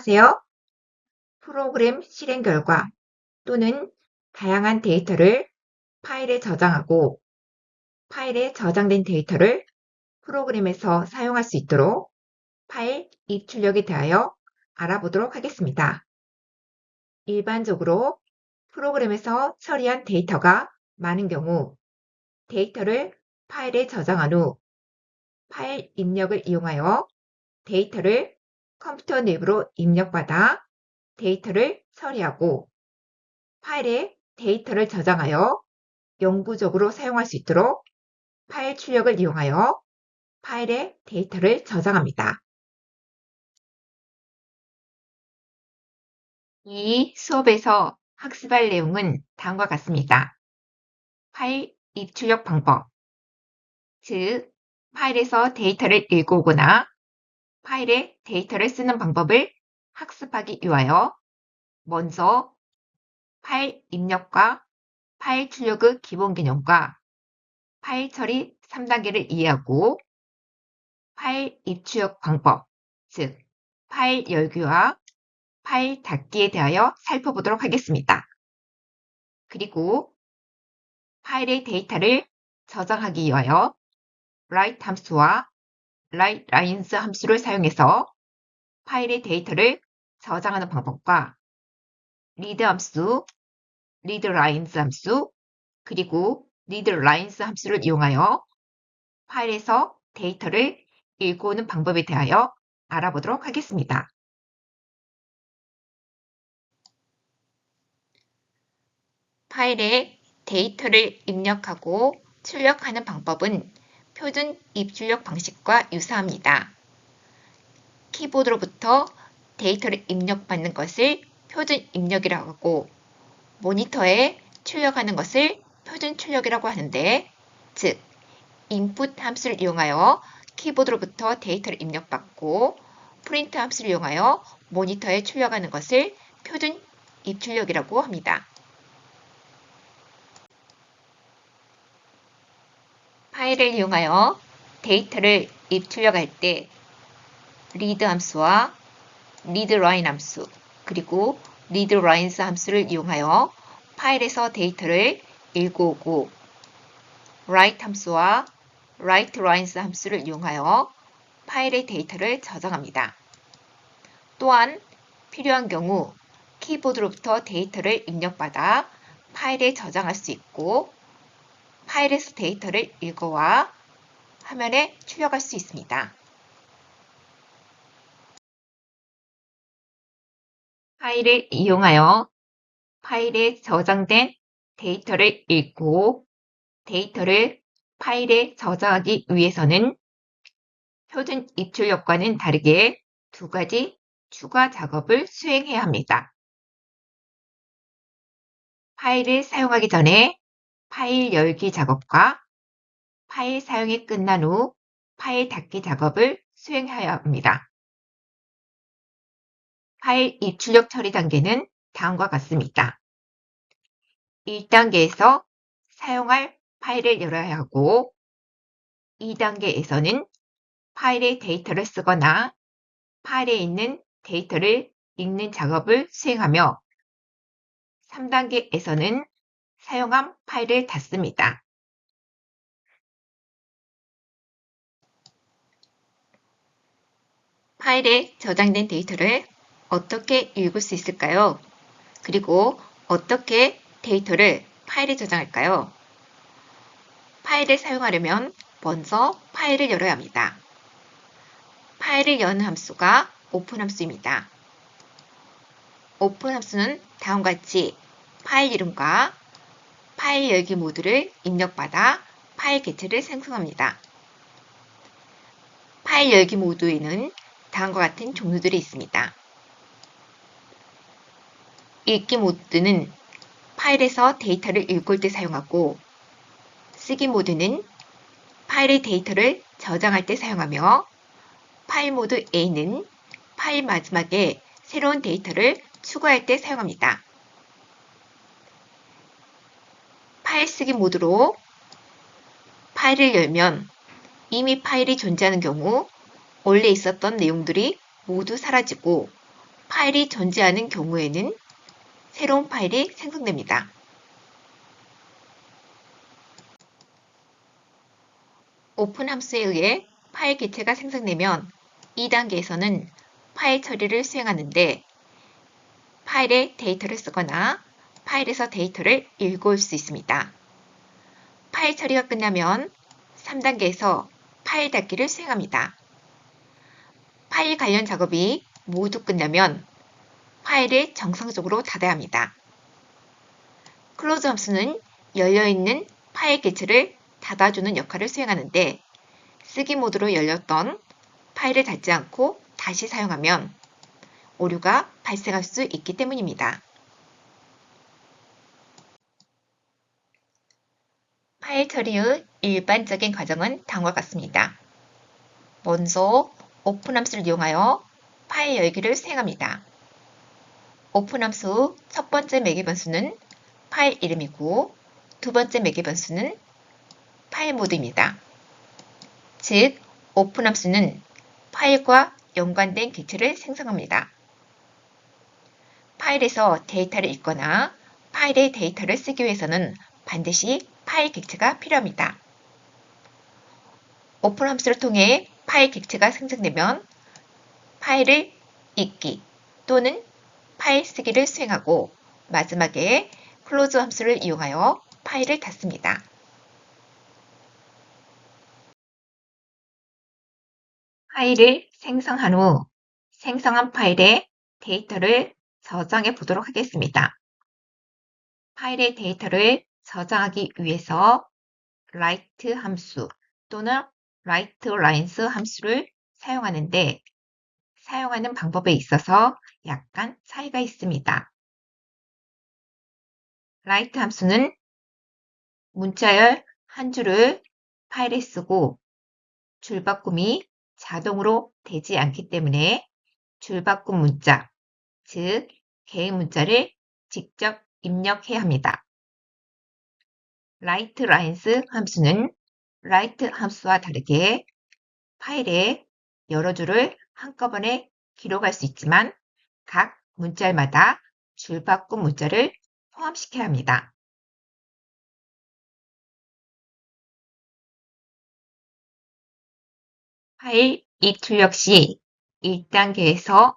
안녕하세요. 프로그램 실행 결과 또는 다양한 데이터를 파일에 저장하고 파일에 저장된 데이터를 프로그램에서 사용할 수 있도록 파일 입출력에 대하여 알아보도록 하겠습니다. 일반적으로 프로그램에서 처리한 데이터가 많은 경우 데이터를 파일에 저장한 후 파일 입력을 이용하여 데이터를 컴퓨터 내부로 입력받아 데이터를 처리하고 파일에 데이터를 저장하여 영구적으로 사용할 수 있도록 파일 출력을 이용하여 파일에 데이터를 저장합니다. 이 수업에서 학습할 내용은 다음과 같습니다. 파일 입출력 방법, 즉 파일에서 데이터를 읽어오거나 파일에 데이터를 쓰는 방법을 학습하기 위하여 먼저 파일 입력과 파일 출력의 기본 개념과 파일 처리 3단계를 이해하고 파일 입출력 방법, 즉 파일 열기와 파일 닫기에 대하여 살펴보도록 하겠습니다. 그리고 파일의 데이터를 저장하기 위하여 write 함수와 write lines 함수를 사용해서 파일의 데이터를 저장하는 방법과 read 함수, read lines 함수, 그리고 read lines 함수를 이용하여 파일에서 데이터를 읽어오는 방법에 대하여 알아보도록 하겠습니다. 파일에 데이터를 입력하고 출력하는 방법은 표준 입출력 방식과 유사합니다. 키보드로부터 데이터를 입력받는 것을 표준 입력이라고 하고 모니터에 출력하는 것을 표준 출력이라고 하는데, 즉 input 함수를 이용하여 키보드로부터 데이터를 입력받고 print 함수를 이용하여 모니터에 출력하는 것을 표준 입출력이라고 합니다. 파일을 이용하여 데이터를 입출력할 때 read 함수와 readLine 함수, 그리고 readLines 함수를 이용하여 파일에서 데이터를 읽어오고 write 함수와 writeLines 함수를 이용하여 파일의 데이터를 저장합니다. 또한 필요한 경우 키보드로부터 데이터를 입력받아 파일에 저장할 수 있고 파일에서 데이터를 읽어와 화면에 출력할 수 있습니다. 파일을 이용하여 파일에 저장된 데이터를 읽고 데이터를 파일에 저장하기 위해서는 표준 입출력과는 다르게 두 가지 추가 작업을 수행해야 합니다. 파일을 사용하기 전에 파일 열기 작업과 파일 사용이 끝난 후 파일 닫기 작업을 수행해야 합니다. 파일 입출력 처리 단계는 다음과 같습니다. 1단계에서 사용할 파일을 열어야 하고 2단계에서는 파일의 데이터를 쓰거나 파일에 있는 데이터를 읽는 작업을 수행하며 3단계에서는 사용한 파일을 닫습니다. 파일에 저장된 데이터를 어떻게 읽을 수 있을까요? 그리고 어떻게 데이터를 파일에 저장할까요? 파일을 사용하려면 먼저 파일을 열어야 합니다. 파일을 여는 함수가 오픈 함수입니다. 오픈 함수는 다음과 같이 파일 이름과 파일 열기 모드를 입력받아 파일 개체를 생성합니다. 파일 열기 모드에는 다음과 같은 종류들이 있습니다. 읽기 모드는 파일에서 데이터를 읽을 때 사용하고, 쓰기 모드는 파일의 데이터를 저장할 때 사용하며, 파일 모드 A는 파일 마지막에 새로운 데이터를 추가할 때 사용합니다. 파일 쓰기 모드로 파일을 열면 이미 파일이 존재하는 경우 원래 있었던 내용들이 모두 사라지고 파일이 존재하는 경우에는 새로운 파일이 생성됩니다. 오픈 함수에 의해 파일 개체가 생성되면 2단계에서는 파일 처리를 수행하는데 파일에 데이터를 쓰거나 파일에서 데이터를 읽어올 수 있습니다. 파일 처리가 끝나면 3단계에서 파일 닫기를 수행합니다. 파일 관련 작업이 모두 끝나면 파일을 정상적으로 닫아야 합니다. 클로즈 함수는 열려있는 파일 개체를 닫아주는 역할을 수행하는데 쓰기 모드로 열렸던 파일을 닫지 않고 다시 사용하면 오류가 발생할 수 있기 때문입니다. 파일 처리의 일반적인 과정은 다음과 같습니다. 먼저 오픈 함수를 이용하여 파일 열기를 수행합니다. 오픈 함수 첫 번째 매개 변수는 파일 이름이고 두 번째 매개 변수는 파일 모드입니다. 즉, 오픈 함수는 파일과 연관된 개체를 생성합니다. 파일에서 데이터를 읽거나 파일의 데이터를 쓰기 위해서는 반드시 파일 객체가 필요합니다. 오픈 함수를 통해 파일 객체가 생성되면 파일을 읽기 또는 파일 쓰기를 수행하고 마지막에 클로즈 함수를 이용하여 파일을 닫습니다. 파일을 생성한 후 생성한 파일에 데이터를 저장해 보도록 하겠습니다. 파일의 데이터를 저장하기 위해서 write 함수 또는 writelines 함수를 사용하는데 사용하는 방법에 있어서 약간 차이가 있습니다. write 함수는 문자열 한 줄을 파일에 쓰고 줄바꿈이 자동으로 되지 않기 때문에 줄바꿈 문자, 즉 개인 문자를 직접 입력해야 합니다. writelines 함수는 write 함수와 다르게 파일에 여러 줄을 한꺼번에 기록할 수 있지만 각 문자마다 줄바꿈 문자를 포함시켜야 합니다. 파일 입출력 시 1단계에서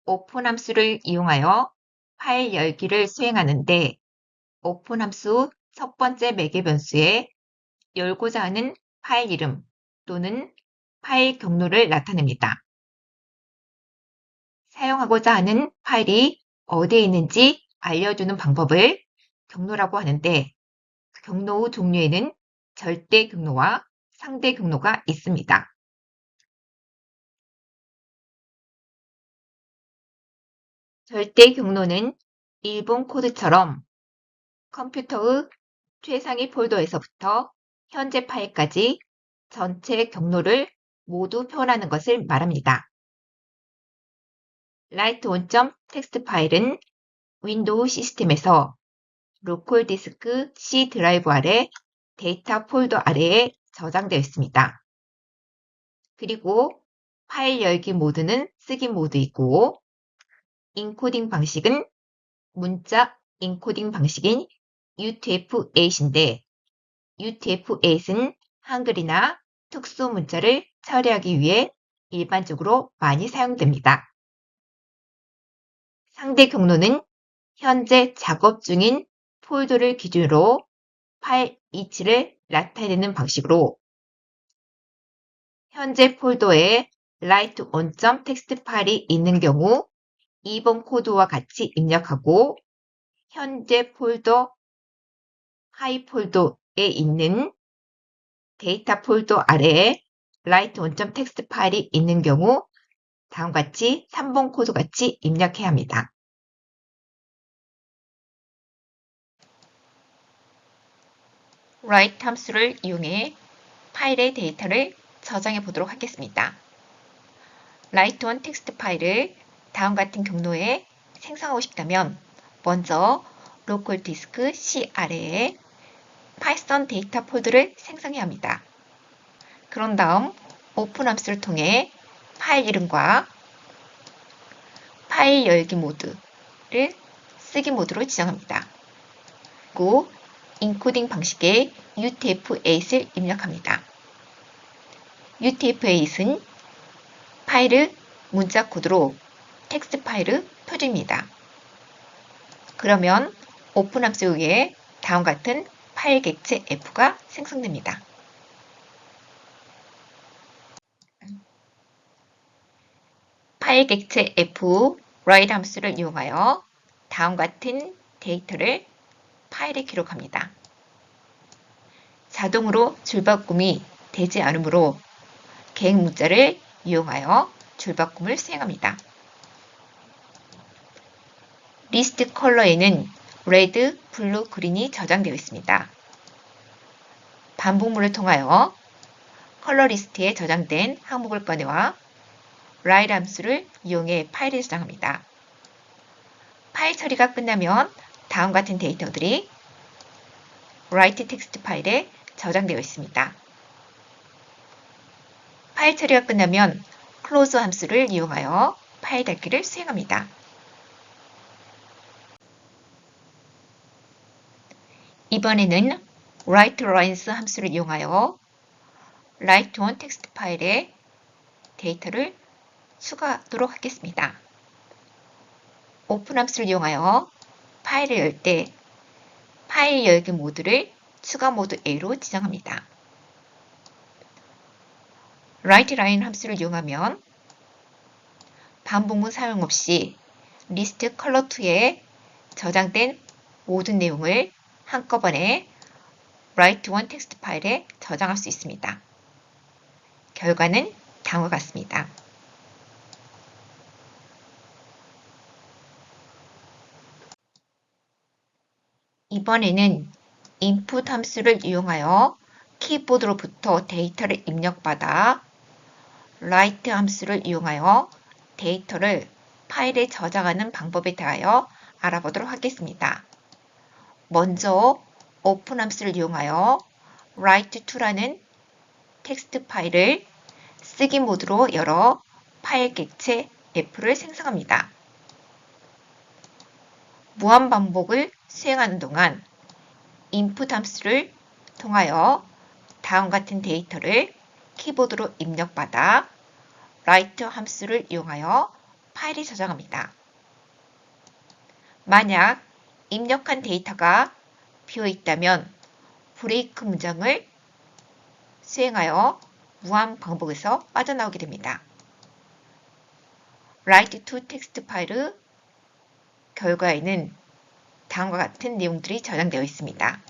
오픈 함수를 이용하여 파일 열기를 수행하는데 오픈 함수 첫 번째 매개 변수에 열고자 하는 파일 이름 또는 파일 경로를 나타냅니다. 사용하고자 하는 파일이 어디에 있는지 알려주는 방법을 경로라고 하는데 경로 후 종류에는 절대 경로와 상대 경로가 있습니다. 절대 경로는 일본 코드처럼 컴퓨터의 최상위 폴더에서부터 현재 파일까지 전체 경로를 모두 표현하는 것을 말합니다. write on.txt 파일은 윈도우 시스템에서 로컬 디스크 C 드라이브 아래 데이터 폴더 아래에 저장되어 있습니다. 그리고 파일 열기 모드는 쓰기 모드이고 인코딩 방식은 문자 인코딩 방식인 UTF-8인데 UTF-8은 한글이나 특수 문자를 처리하기 위해 일반적으로 많이 사용됩니다. 상대 경로는 현재 작업 중인 폴더를 기준으로 파일 위치를 나타내는 방식으로 현재 폴더에 write on.txt 파일이 있는 경우 2번 코드와 같이 입력하고 현재 폴더 하이 폴더에 있는 데이터 폴더 아래에 write on.txt 파일이 있는 경우 다음과 같이 3번 코드 같이 입력해야 합니다. write 함수를 이용해 파일의 데이터를 저장해 보도록 하겠습니다. write on text 파일을 다음 같은 경로에 생성하고 싶다면 먼저 로컬 디스크 C 아래에 파이썬 데이터 폴더를 생성해야 합니다. 그런 다음 오픈 함수를 통해 파일 이름과 파일 열기 모드를 쓰기 모드로 지정합니다. 그리고 인코딩 방식의 UTF-8을 입력합니다. UTF-8은 파일을 문자 코드로 텍스트 파일을 표줍니다. 그러면 오픈 함수 위에 다음과 같은 파일 객체 F가 생성됩니다. 파일 객체 F write 함수를 이용하여 다음과 같은 데이터를 파일에 기록합니다. 자동으로 줄바꿈이 되지 않으므로 계획 문자를 이용하여 줄바꿈을 수행합니다. 리스트 컬러에는 레드, 블루, 그린이 저장되어 있습니다. 반복문을 통하여 컬러 리스트에 저장된 항목을 꺼내와 write 함수를 이용해 파일에 저장합니다. 파일 처리가 끝나면 다음과 같은 데이터들이 write 텍스트 파일에 저장되어 있습니다. 파일 처리가 끝나면 close 함수를 이용하여 파일 닫기를 수행합니다. 이번에는 write lines 함수를 이용하여 write on 텍스트 파일에 데이터를 추가하도록 하겠습니다. 오픈 함수를 이용하여 파일을 열 때 파일 열기 모드를 추가 모드 A로 지정합니다. write line 함수를 이용하면 반복문 사용 없이 리스트 컬러2에 저장된 모든 내용을 한꺼번에 write on 텍스트 파일에 저장할 수 있습니다. 결과는 다음과 같습니다. 이번에는 input 함수를 이용하여 키보드로부터 데이터를 입력받아 write 함수를 이용하여 데이터를 파일에 저장하는 방법에 대하여 알아보도록 하겠습니다. 먼저 open 함수를 이용하여 write to라는 텍스트 파일을 쓰기 모드로 열어 파일 객체 F를 생성합니다. 무한 반복을 수행하는 동안 input 함수를 통하여 다음과 같은 데이터를 키보드로 입력받아 write 함수를 이용하여 파일에 저장합니다. 만약 입력한 데이터가 비어 있다면 브레이크 문장을 수행하여 무한 반복에서 빠져나오게 됩니다. write to 텍스트 파일 결과에는 다음과 같은 내용들이 저장되어 있습니다.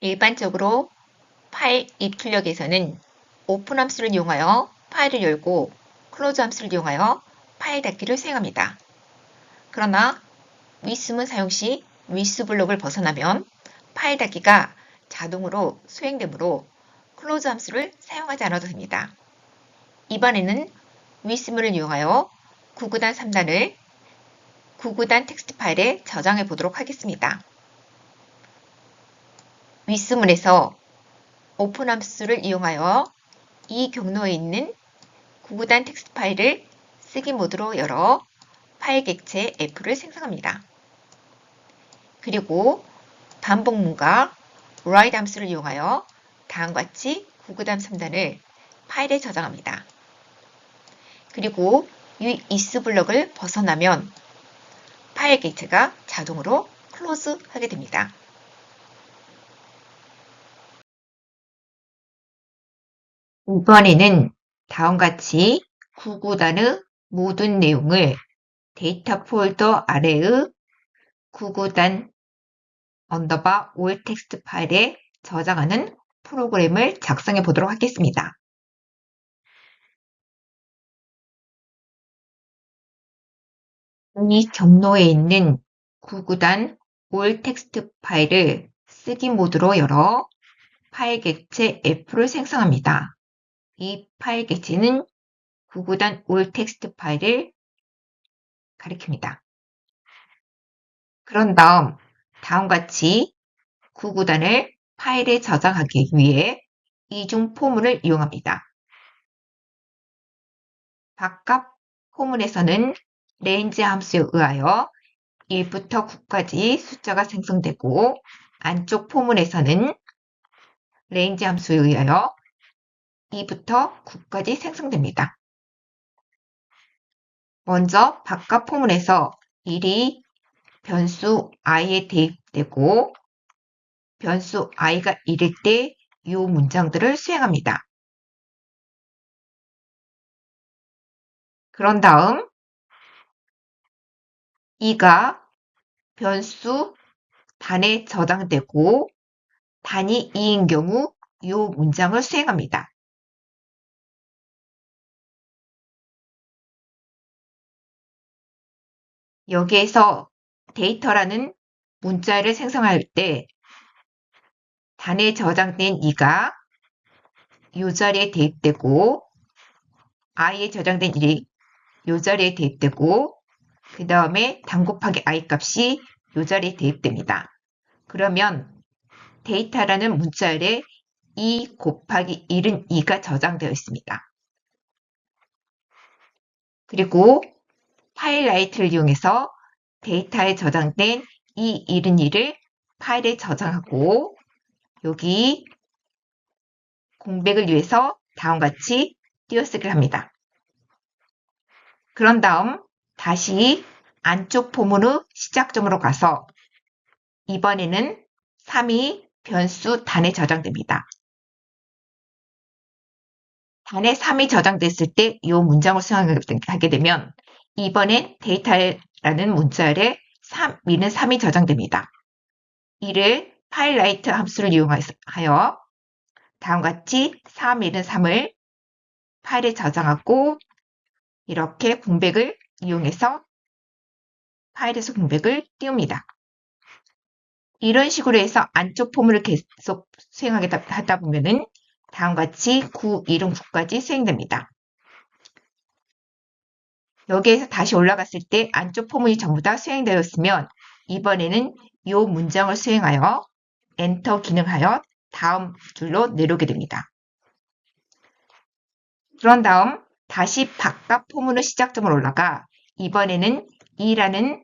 일반적으로 파일 입출력에서는 오픈 함수를 이용하여 파일을 열고 클로즈 함수를 이용하여 파일 닫기를 수행합니다. 그러나 위스문 사용 시 위스 블록을 벗어나면 파일 닫기가 자동으로 수행되므로 클로즈 함수를 사용하지 않아도 됩니다. 이번에는 위스문을 이용하여 9구단 3단을 9구단 텍스트 파일에 저장해 보도록 하겠습니다. 위스문에서 오픈 함수를 이용하여 이 경로에 있는 9구단 텍스트 파일을 쓰기 모드로 열어 파일 객체 F를 생성합니다. 그리고 반복문과 write 함수를 이용하여 다음과 같이 9구단 3단을 파일에 저장합니다. 그리고 이 is 블럭을 벗어나면 파일 객체가 자동으로 클로즈 하게 됩니다. 이번에는 다음과 같이 9구단의 모든 내용을 데이터 폴더 아래의 9구단 언더바 올 텍스트 파일에 저장하는 프로그램을 작성해 보도록 하겠습니다. 이 경로에 있는 9구단 올 텍스트 파일을 쓰기 모드로 열어 파일 객체 F를 생성합니다. 이 파일 객체는 9구단 올 텍스트 파일을 가리킵니다. 그런 다음 다음과 같이 9구단을 파일에 저장하기 위해 이중 포문을 이용합니다. 바깥 포문에서는 range 함수에 의하여 1부터 9까지 숫자가 생성되고 안쪽 포문에서는 range 함수에 의하여 2부터 9까지 생성됩니다. 먼저 바깥 포문에서 1이 변수 i에 대입되고 변수 i가 1일 때 이 문장들을 수행합니다. 그런 다음 2가 변수 단에 저장되고 단이 2인 경우 이 문장을 수행합니다. 여기에서 데이터라는 문자를 생성할 때 단에 저장된 2가 이 자리에 대입되고 i에 저장된 1이 이 자리에 대입되고 그 다음에 단 곱하기 i 값이 이 자리에 대입됩니다. 그러면 데이터라는 문자열에 2 곱하기 1은 2가 저장되어 있습니다. 그리고 파일라이트를 이용해서 데이터에 저장된 이 1은 2를 파일에 저장하고 여기 공백을 위해서 다음과 같이 띄어쓰기를 합니다. 그런 다음 다시 안쪽 포문의 시작점으로 가서 이번에는 3이 변수 단에 저장됩니다. 단에 3이 저장됐을 때 이 문장을 수행하게 되면 이번엔 데이터라는 문자열에 2는 3이 저장됩니다. 이를 파일라이트 함수를 이용하여 다음과 같이 3, 1은 3을 파일에 저장하고 이렇게 공백을 이용해서 파일에서 공백을 띄웁니다. 이런 식으로 해서 안쪽 포문을 계속 수행하다 보면은 다음과 같이 9, 1은 9까지 수행됩니다. 여기에서 다시 올라갔을 때 안쪽 포문이 전부 다 수행되었으면 이번에는 이 문장을 수행하여 엔터 기능하여 다음 줄로 내려오게 됩니다. 그런 다음 다시 바깥 포문의 시작점으로 올라가 이번에는 2라는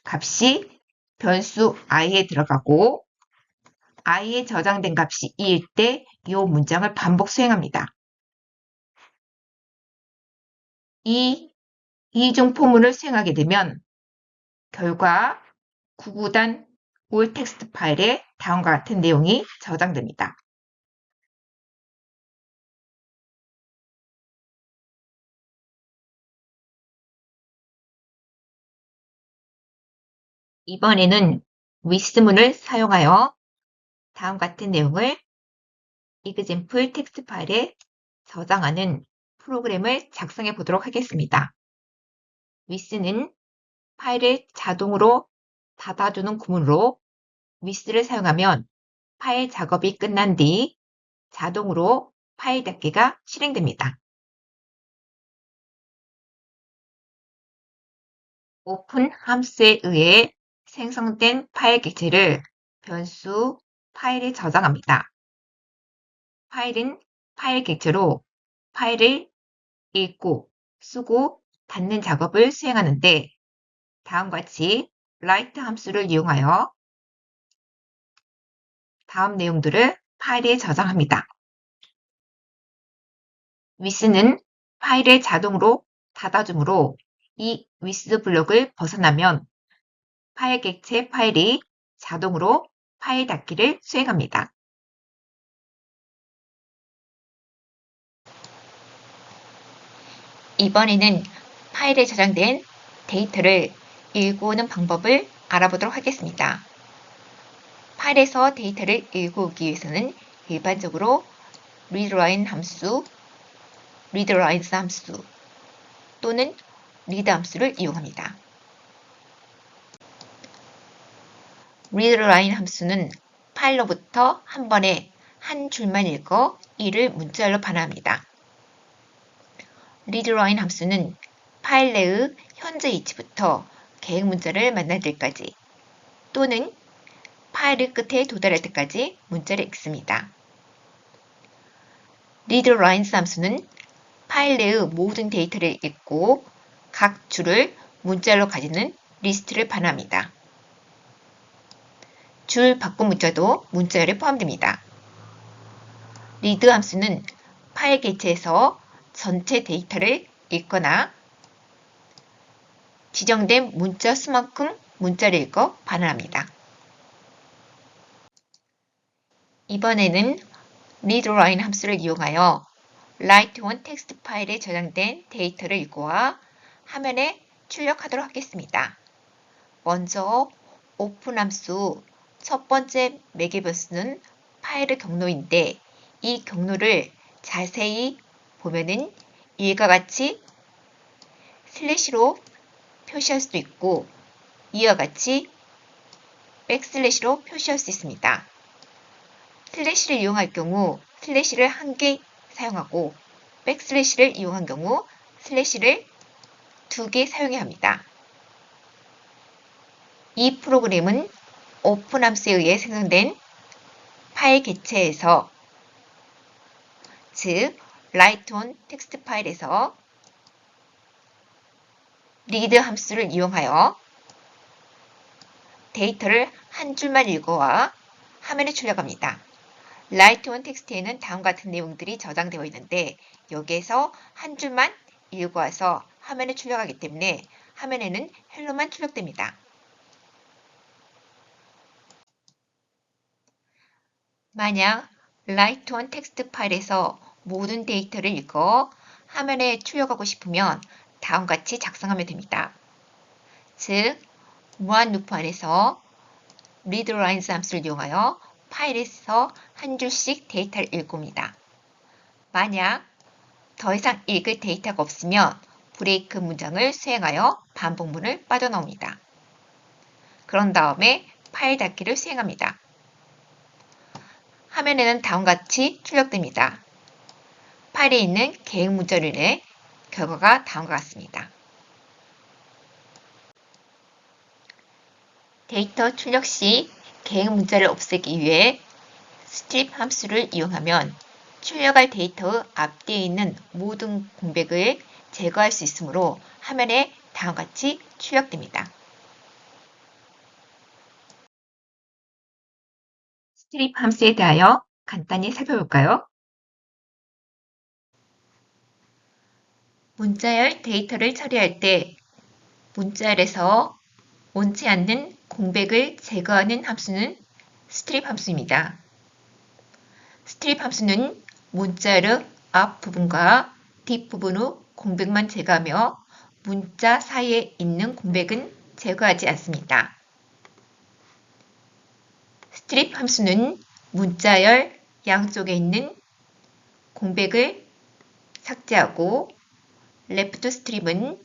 값이 변수 i에 들어가고 i에 저장된 값이 2일 때 이 문장을 반복 수행합니다. 이 이중 포문을 수행하게 되면 결과 9구단 올 텍스트 파일에 다음과 같은 내용이 저장됩니다. 이번에는 with문을 사용하여 다음 같은 내용을 example 텍스트 파일에 저장하는 프로그램을 작성해 보도록 하겠습니다. with는 파일을 자동으로 닫아주는 구문으로 with를 사용하면 파일 작업이 끝난 뒤 자동으로 파일 닫기가 실행됩니다. 오픈 함수에 의해 생성된 파일 객체를 변수 파일에 저장합니다. 파일은 파일 객체로 파일을 읽고 쓰고 닫는 작업을 수행하는데 다음과 같이 write 함수를 이용하여 다음 내용들을 파일에 저장합니다. with는 파일을 자동으로 닫아주므로 이 with 블록을 벗어나면 파일 객체 파일이 자동으로 파일 닫기를 수행합니다. 이번에는 파일에 저장된 데이터를 읽고 오는 방법을 알아보도록 하겠습니다. 파일에서 데이터를 읽고 오기 위해서는 일반적으로 readLine 함수, readLines 함수 또는 read 함수를 이용합니다. readLine 함수는 파일로부터 한 번에 한 줄만 읽어 이를 문자열로 반환합니다. readLine 함수는 파일 내의 현재 위치부터 계획 문자를 만날 때까지 또는 파일의 끝에 도달할 때까지 문자를 읽습니다. readLines 함수는 파일 내의 모든 데이터를 읽고 각 줄을 문자열로 가지는 리스트를 반환합니다. 줄 바꾼 문자도 문자열에 포함됩니다. read 함수는 파일 개체에서 전체 데이터를 읽거나 지정된 문자 수만큼 문자를 읽어 반환합니다. 이번에는 readLine 함수를 이용하여 write1 텍스트 파일에 저장된 데이터를 읽고와 화면에 출력하도록 하겠습니다. 먼저 open 함수 첫 번째 매개변수는 파일의 경로인데 이 경로를 자세히 보면은 이와 같이 슬래시로 표시할 수도 있고 이와 같이 백슬래시로 표시할 수 있습니다. 슬래시를 이용할 경우 슬래시를 한 개 사용하고 백슬래시를 이용한 경우 슬래시를 2개 사용해야 합니다. 이 프로그램은 오픈 함수에 의해 생성된 파일 개체에서 즉 write1 텍스트 파일에서 read 함수를 이용하여 데이터를 한 줄만 읽어와 화면에 출력합니다. write1 텍스트에는 다음과 같은 내용들이 저장되어 있는데 여기에서 한 줄만 읽어와서 화면에 출력하기 때문에 화면에는 헬로만 출력됩니다. 만약 write1 텍스트 파일에서 모든 데이터를 읽어 화면에 출력하고 싶으면 다음과 같이 작성하면 됩니다. 즉, 무한 루프 안에서 readLines 함수를 이용하여 파일에서 한 줄씩 데이터를 읽습니다. 만약 더 이상 읽을 데이터가 없으면 브레이크 문장을 수행하여 반복문을 빠져나옵니다. 그런 다음에 파일 닫기를 수행합니다. 화면에는 다음과 같이 출력됩니다. 파일에 있는 계획 문자로 인해 결과가 다음과 같습니다. 데이터 출력 시 계획 문자를 없애기 위해 strip 함수를 이용하면 출력할 데이터의 앞뒤에 있는 모든 공백을 제거할 수 있으므로 화면에 다음과 같이 출력됩니다. strip 함수에 대하여 간단히 살펴볼까요? 문자열 데이터를 처리할 때 문자열에서 원치 않는 공백을 제거하는 함수는 strip 함수입니다. strip 함수는 문자열의 앞부분과 뒷부분의 공백만 제거하며 문자 사이에 있는 공백은 제거하지 않습니다. strip 함수는 문자열 양쪽에 있는 공백을 삭제하고 left strip은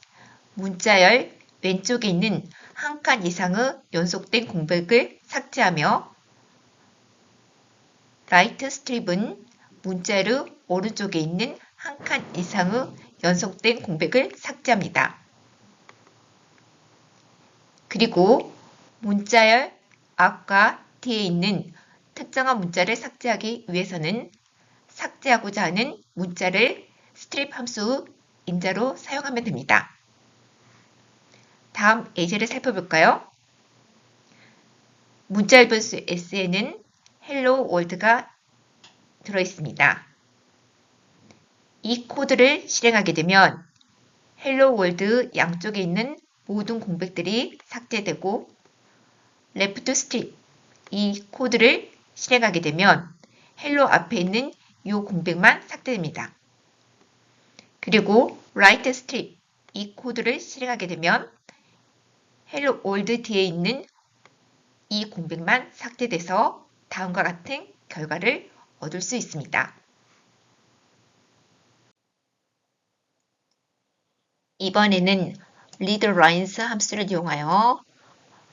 문자열 왼쪽에 있는 한 칸 이상의 연속된 공백을 삭제하며 right strip은 문자열의 오른쪽에 있는 한 칸 이상의 연속된 공백을 삭제합니다. 그리고 문자열 앞과 뒤에 있는 특정한 문자를 삭제하기 위해서는 삭제하고자 하는 문자를 strip 함수 인자로 사용하면 됩니다. 다음 예제를 살펴볼까요? 문자열 변수 s에는 hello world가 들어있습니다. 이 코드를 실행하게 되면 hello world 양쪽에 있는 모든 공백들이 삭제되고 left strip 이 코드를 실행하게 되면 hello 앞에 있는 이 공백만 삭제됩니다. 그리고 right strip 이 코드를 실행하게 되면 hello world 뒤에 있는 이 공백만 삭제돼서 다음과 같은 결과를 얻을 수 있습니다. 이번에는 readLines 함수를 이용하여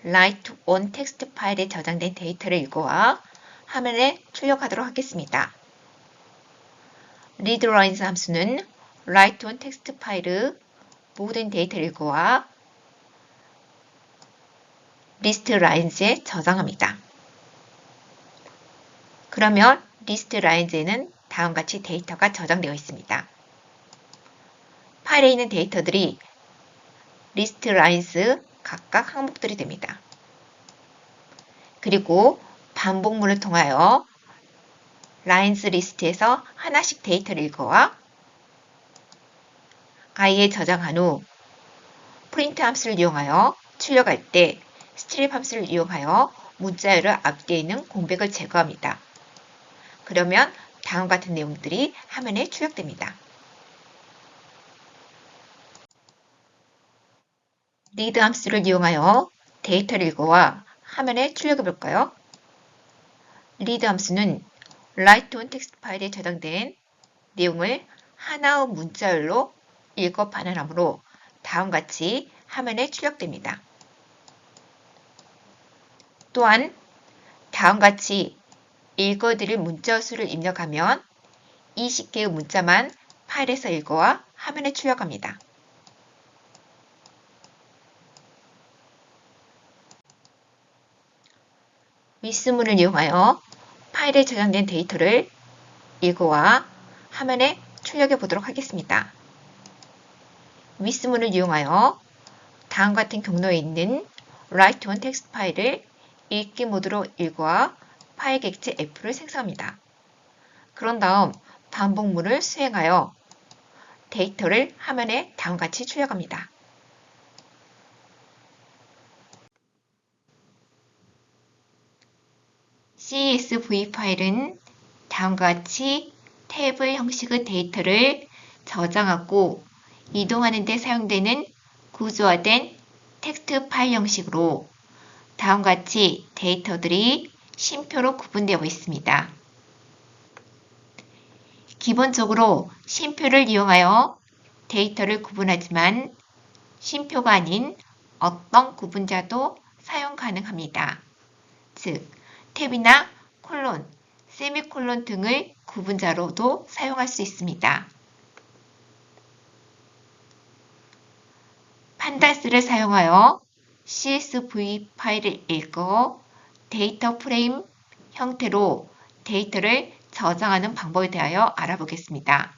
write1 텍스트 파일에 저장된 데이터를 읽어와 화면에 출력하도록 하겠습니다. readLines 함수는 write1 텍스트 파일의 모든 데이터를 읽어와 리스트 라인즈에 저장합니다. 그러면 리스트 라인즈에는 다음과 같이 데이터가 저장되어 있습니다. 파일에 있는 데이터들이 리스트 라인스 각각 항목들이 됩니다. 그리고 반복문을 통하여 라인스 리스트에서 하나씩 데이터를 읽어와 i에 저장한 후 프린트 함수를 이용하여 출력할 때 스트립 함수를 이용하여 문자열을 앞뒤에 있는 공백을 제거합니다. 그러면 다음과 같은 내용들이 화면에 출력됩니다. read 함수를 이용하여 데이터를 읽어와 화면에 출력해 볼까요? read 함수는 write on text 파일에 저장된 내용을 하나의 문자열로 읽어 반환하므로 다음과 같이 화면에 출력됩니다. 또한 다음과 같이 읽어드릴 문자 수를 입력하면 20개의 문자만 파일에서 읽어와 화면에 출력합니다. 위스문을 이용하여 파일에 저장된 데이터를 읽어와 화면에 출력해 보도록 하겠습니다. 위스문을 이용하여 다음과 같은 경로에 있는 write on text 파일을 읽기 모드로 읽어와 파일 객체 F를 생성합니다. 그런 다음 반복문을 수행하여 데이터를 화면에 다음과 같이 출력합니다. CSV 파일은 다음과 같이 탭의 형식의 데이터를 저장하고 이동하는 데 사용되는 구조화된 텍스트 파일 형식으로 다음과 같이 데이터들이 쉼표로 구분되어 있습니다. 기본적으로 쉼표를 이용하여 데이터를 구분하지만 쉼표가 아닌 어떤 구분자도 사용 가능합니다. 즉, 탭이나 콜론, 세미콜론 등의 구분자로도 사용할 수 있습니다. 판다스를 사용하여 CSV 파일을 읽어 데이터 프레임 형태로 데이터를 저장하는 방법에 대하여 알아보겠습니다.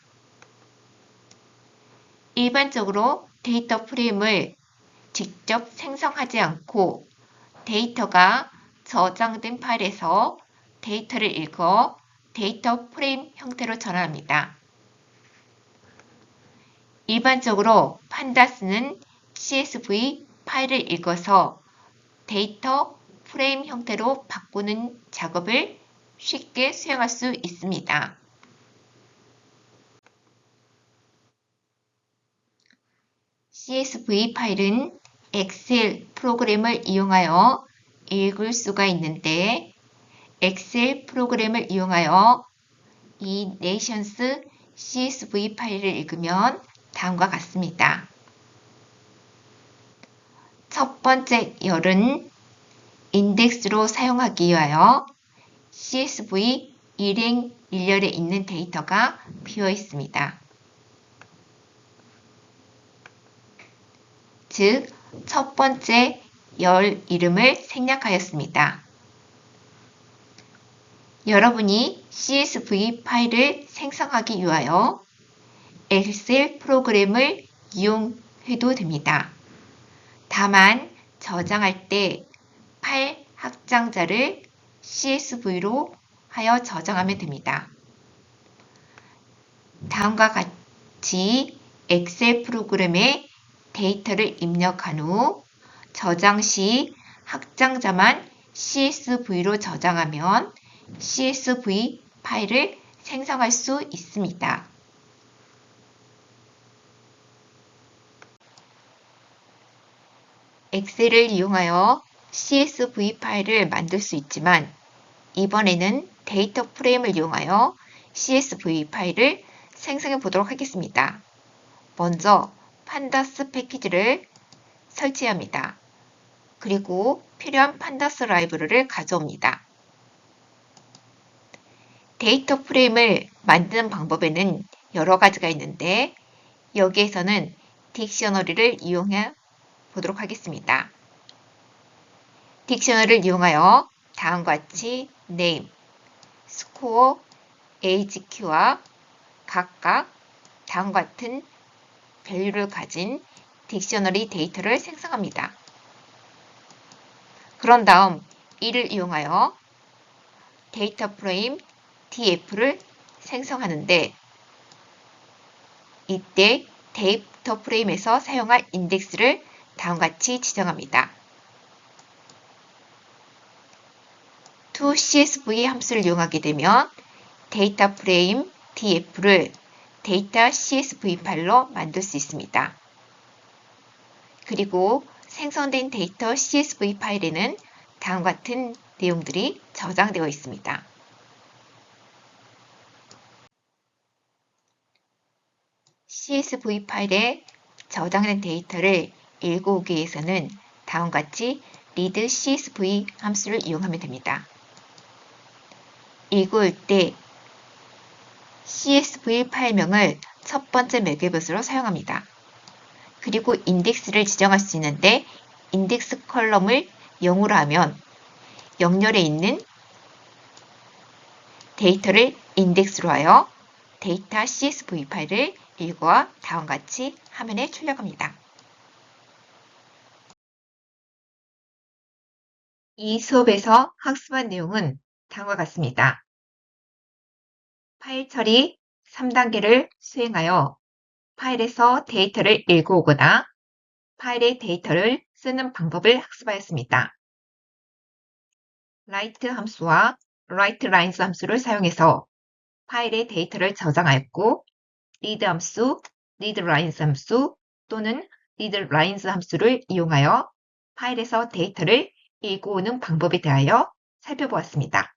일반적으로 데이터 프레임을 직접 생성하지 않고 데이터가 저장된 파일에서 데이터를 읽어 데이터 프레임 형태로 전환합니다. 일반적으로 판다스는 CSV 파일을 읽어서 데이터 프레임 형태로 바꾸는 작업을 쉽게 수행할 수 있습니다. CSV 파일은 엑셀 프로그램을 이용하여 읽을 수가 있는데 엑셀 프로그램을 이용하여 이 네이션스 CSV 파일을 읽으면 다음과 같습니다. 첫 번째 열은 인덱스로 사용하기 위하여 CSV 일행 일렬에 있는 데이터가 비어 있습니다. 즉, 첫 번째 열 이름을 생략하였습니다. 여러분이 CSV 파일을 생성하기 위하여 엑셀 프로그램을 이용해도 됩니다. 다만 저장할 때 파일 확장자를 CSV로 하여 저장하면 됩니다. 다음과 같이 엑셀 프로그램에 데이터를 입력한 후 저장 시 확장자만 CSV로 저장하면 CSV 파일을 생성할 수 있습니다. 엑셀을 이용하여 CSV 파일을 만들 수 있지만 이번에는 데이터 프레임을 이용하여 CSV 파일을 생성해 보도록 하겠습니다. 먼저 판다스 패키지를 설치합니다. 그리고 필요한 판다스 라이브러리를 가져옵니다. 데이터 프레임을 만드는 방법에는 여러 가지가 있는데 여기에서는 딕셔너리를 이용해 보도록 하겠습니다. 딕셔너리를 이용하여 다음과 같이 name, score, age, key와 각각 다음과 같은 밸류를 가진 딕셔너리 데이터를 생성합니다. 그런 다음 이를 이용하여 데이터 프레임 df를 생성하는데 이때 데이터 프레임에서 사용할 인덱스를 다음과 같이 지정합니다. toCSV 함수를 이용하게 되면 데이터 프레임 df를 데이터 CSV 파일로 만들 수 있습니다. 그리고 생성된 데이터 CSV 파일에는 다음과 같은 내용들이 저장되어 있습니다. CSV 파일에 저장된 데이터를 읽어오기 위해서는 다음과 같이 read CSV 함수를 이용하면 됩니다. 읽을 때 CSV 파일명을 첫 번째 매개봇으로 사용합니다. 그리고 인덱스를 지정할 수 있는데 인덱스 컬럼을 0으로 하면 영열에 있는 데이터를 인덱스로 하여 데이터 CSV 파일을 읽어 다음과 같이 화면에 출력합니다. 이 수업에서 학습한 내용은 다음과 같습니다. 파일 처리 3단계를 수행하여 파일에서 데이터를 읽어오거나 파일의 데이터를 쓰는 방법을 학습하였습니다. write 함수와 write lines 함수를 사용해서 파일의 데이터를 저장하였고 read 함수, read lines 함수 또는 read lines 함수를 이용하여 파일에서 데이터를 읽어오는 방법에 대하여 살펴보았습니다.